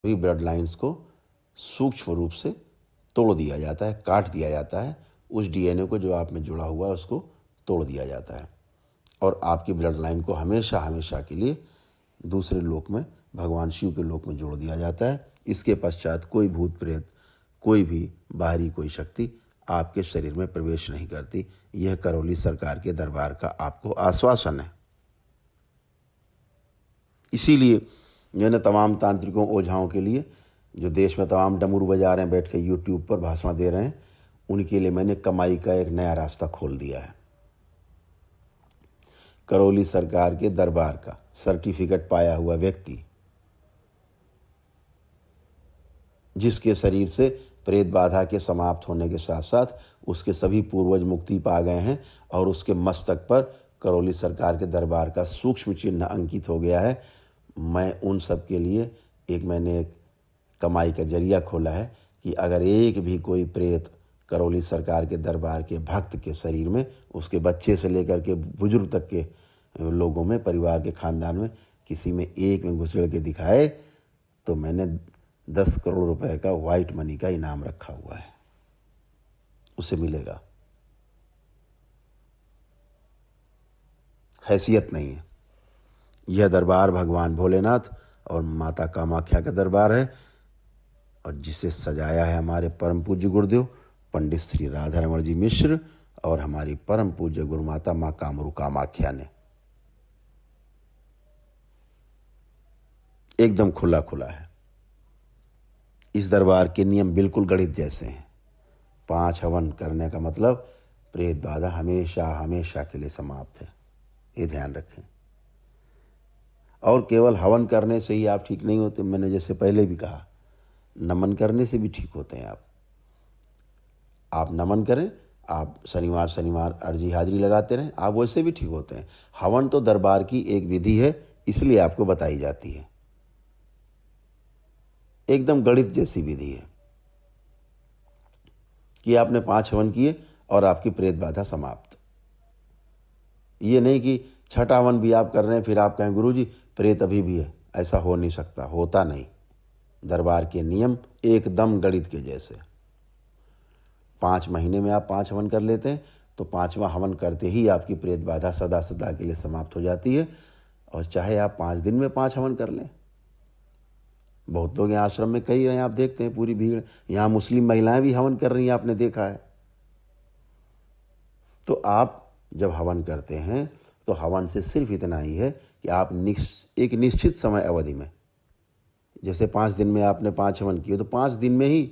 भी blood lines को सूक्ष्म रूप से तोड़ दिया जाता है, काट दिया जाता है। उस डीएनए को जो आप में जुड़ा हुआ है उसको तोड़ दिया जाता है और आपकी ब्लड लाइन को हमेशा हमेशा के लिए दूसरे लोक में, भगवान शिव के लोक में जोड़ दिया जाता है। इसके पश्चात कोई भूत प्रेत, कोई भी बाहरी कोई शक्ति आपके शरीर में प्रवेश नहीं करती। यह करौली सरकार के दरबार का आपको आश्वासन है। इसीलिए मैंने तमाम तांत्रिकों, ओझाओं के लिए, जो देश में तमाम डमरू बजा रहे हैं, बैठ के यूट्यूब पर भाषण दे रहे हैं, उनके लिए मैंने कमाई का एक नया रास्ता खोल दिया है। करौली सरकार के दरबार का सर्टिफिकेट पाया हुआ व्यक्ति, जिसके शरीर से प्रेत बाधा के समाप्त होने के साथ साथ उसके सभी पूर्वज मुक्ति पा गए हैं और उसके मस्तक पर करौली सरकार के दरबार का सूक्ष्म चिन्ह अंकित हो गया है, मैं उन सब के लिए मैंने एक कमाई का जरिया खोला है कि अगर एक भी कोई प्रेत करौली सरकार के दरबार के भक्त के शरीर में, उसके बच्चे से लेकर के बुजुर्ग तक के लोगों में, परिवार के खानदान में किसी में एक में घुसड़ के दिखाए, तो मैंने 10 करोड़ रुपए का वाइट मनी का इनाम रखा हुआ है, उसे मिलेगा। हैसियत नहीं है। यह दरबार भगवान भोलेनाथ और माता कामाख्या का दरबार है और जिसे सजाया है हमारे परम पूज्य गुरुदेव पंडित श्री राधा रमण जी मिश्र और हमारी परम पूज्य गुरुमाता माँ कामरू कामाख्या ने। एकदम खुला खुला है। इस दरबार के नियम बिल्कुल गणित जैसे हैं। 5 हवन करने का मतलब प्रेत बाधा हमेशा हमेशा के लिए समाप्त है, ये ध्यान रखें। और केवल हवन करने से ही आप ठीक नहीं होते, मैंने जैसे पहले भी कहा, नमन करने से भी ठीक होते हैं आप नमन करें, आप शनिवार अर्जी हाजिरी लगाते रहें, आप वैसे भी ठीक होते हैं। हवन तो दरबार की एक विधि है, इसलिए आपको बताई जाती है। एकदम गणित जैसी विधि है कि आपने 5 हवन किए और आपकी प्रेत बाधा समाप्त। ये नहीं कि 6ठा हवन भी आप कर रहे हैं फिर आप कहें गुरुजी प्रेत अभी भी है, ऐसा हो नहीं सकता, होता नहीं। दरबार के नियम एकदम गणित के जैसे। 5 महीने में आप 5 हवन कर लेते हैं तो 5वां हवन करते ही आपकी प्रेत बाधा सदा सदा के लिए समाप्त हो जाती है। और चाहे आप 5 दिन में 5 हवन कर लें। बहुत लोग यहाँ आश्रम में कई रहे हैं, आप देखते हैं पूरी भीड़, यहाँ मुस्लिम महिलाएं भी हवन कर रही हैं, आपने देखा है। तो आप जब हवन करते हैं तो हवन से सिर्फ इतना ही है कि आप एक निश्चित समय अवधि में, जैसे 5 दिन में आपने 5 हवन किए तो 5 दिन में ही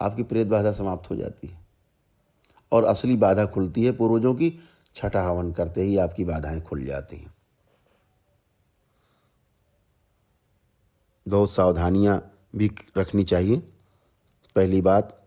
आपकी प्रेत बाधा समाप्त हो जाती है और असली बाधा खुलती है पूर्वजों की। 6ठा हवन करते ही आपकी बाधाएं खुल जाती हैं। बहुत सावधानियां भी रखनी चाहिए। पहली बात,